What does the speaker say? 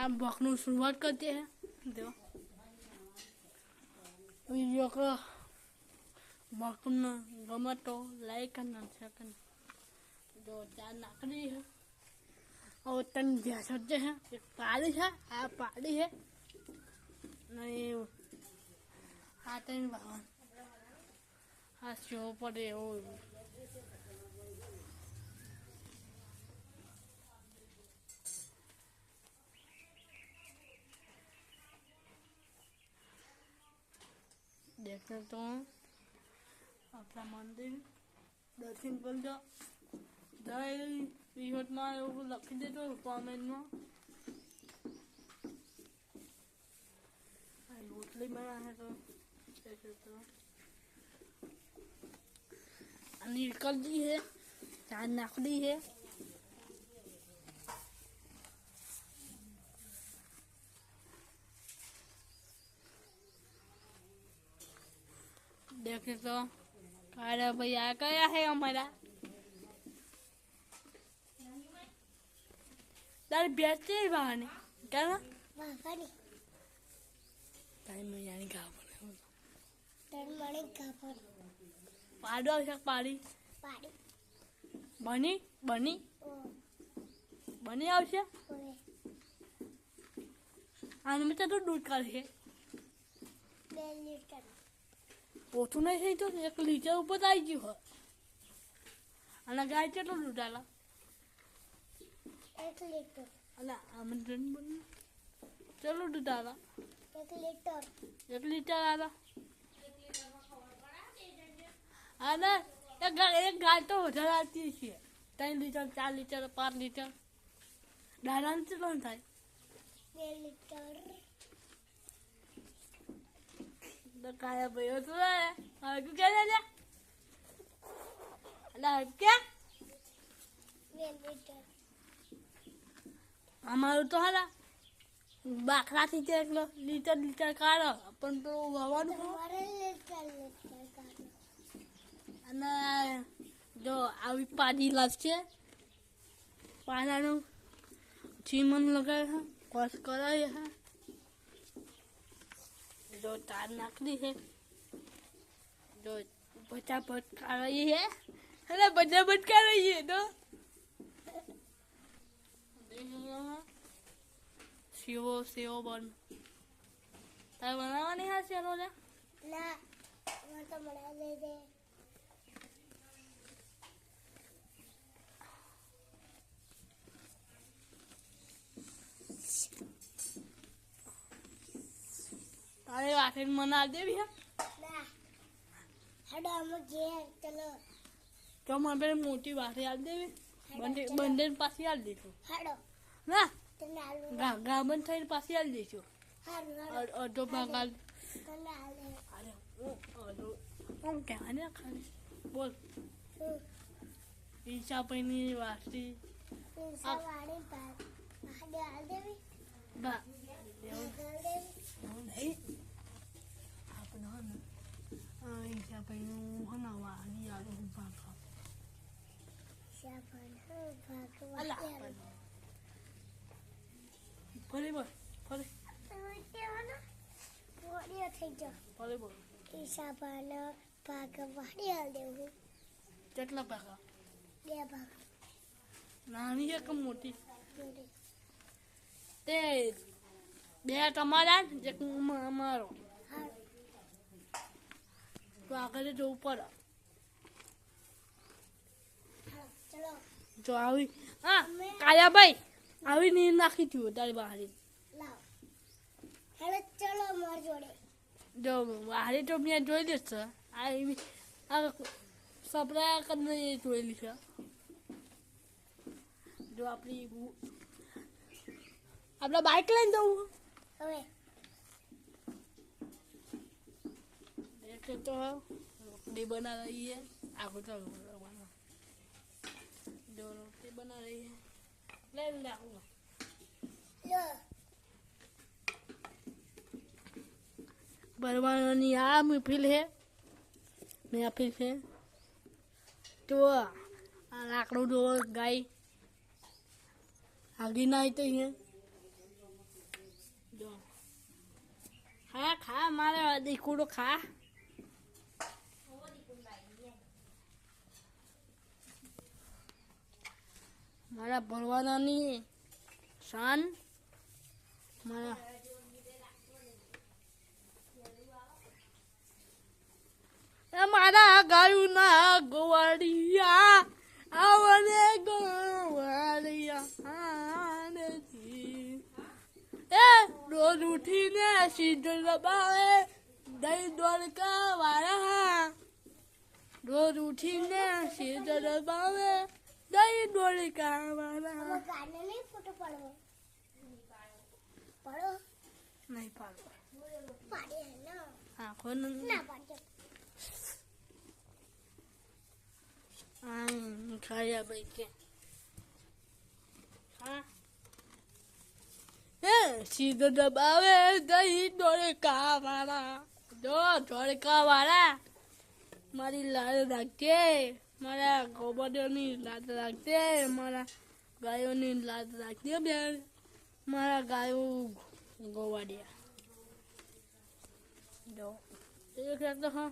आप ब्लॉग शुरुआत करते हैं। देखो वीडियो को ब्लॉग गमे तो लाइक करना, शेयर करना। जो चार नाकड़ी है और तन भैंस हैं, एक पाली है, आप पाली है नहीं आते हैं भगवान हाँ शो पड़े हो। देखते तो अपना मंदिर दर्शन कर लो। जय विहत में એવું લખી દેજો કોમેન્ટમાં। रोटली बना है तो ऐसे तो निकल दी है, चार नाकड़ी है। देखे तो कारा भैया गया है हमारा तार बेचते ही बहाने क्या ना टाइम में यानी कहाँ पर टाइम माने कहाँ पर पाड़ो ऐसा पाड़ी पाड़ी बनी बनी बनी आवश्य आने में तो दूध का है 2 लीटर ओछું नहीं है तो 1 लीटर ऊपर आई गई हो अना गाय चलो दूध डाला 1 लीटर अला आमंत्रण बन चलो दूध डाला 1 लीटर 1 लीटर आला आना एक गाय तो વધારે આતી છે 3 लीटर 4 लीटर 5 लीटर डाला से कौन था 2 लीटर तो काया भयो तो है तू क्या ले अला क्या 2 लीटर हमारो तो हला बाखरा थी देख लो लीटर लीटर काढो अपन तो वावानु તમારે लीटर लीटर કાઢો અને જો આવી પાડી લાગશે પાનાનું ચીમન લગાવે છે કોસ કરાય છે जो तार नाकड़ी है जो फटाफट खा रही है अरे फटाफट खा रही है तो सेवो सेवो बन तार बनावा नहीं है सेवो ना ના મને તો બના દે દે अरे आखिर मना दे भी है ના હડો અમે જે ચલો तो मैं पे मोटी बात याद दे बंदे बंदे पास याद दे तो હડો ना તને આલુ गाबन थे पास याद दे तो હારું હારું और तो बंगाल તને આલે अरे ओ क्या है खाली बोल ईशा पहनी वास्ती પૈસા વાળી પાડ હાડે આલ દેવી बा આલ દેવી नहीं आप ना ईशा पहनू हना वाली याद हो पाका શાપણ अल्लाह ભાગવા फले बोल फले તેવાનો પોડિયો થઈ ગયો फले बोल ઈશાપાનો ભાગવાડી આલ દેવું चटला पाका 2 ભાગ नानी है कम मोटी જોડે ते बे તમારા એક અમારો હારું તો આગળ જવું પડે હાલો ચલો જો આવી હા કાયાભાઈ આવી નીર નાખી થયું તારી બહારી લાવ હેલો ચલો માર જોડે જો બહારી તો મેં જોઈ લીધી છે આ સપના કરીને જોયેલી છે જો આપણા બાઇક લઈને જવું હવે देखे तो रोटी बना रही है आगो तो जो रोटी बना रही है ले लाऊंगा લો बरवानी आ महफिल है महफिल है तो लाकड़ों दो गाय आगे ना आते हैं મારે દીકુડો ખા મારા ભરવાનાની શાન મારા મારા ગાયું ના ગોવાડિયા આવને ગોવાડિયા એ રોજ ઉઠીને સીધો દબાવે દહીં દોડકા વાળા રોજ ઉઠીને સીધો દબાવે દહીં દોડકા વાળા ગાને નહીં ફોટો પાડવો પાડો નહીં પાડો પાડે ના હા કોણ ના પાડે ખાયા ભાઈ કે હા સીધો દબાવે દહીં દોડકા વાળા જો દોડકા વાળા મારી લાડ રાખજે મારા ગોબરોની લાડ રાખજે મારા ગાયોની લાડ રાખજે બેન મારા ગાયો ગોવાડિયા જો એક રાખતો હા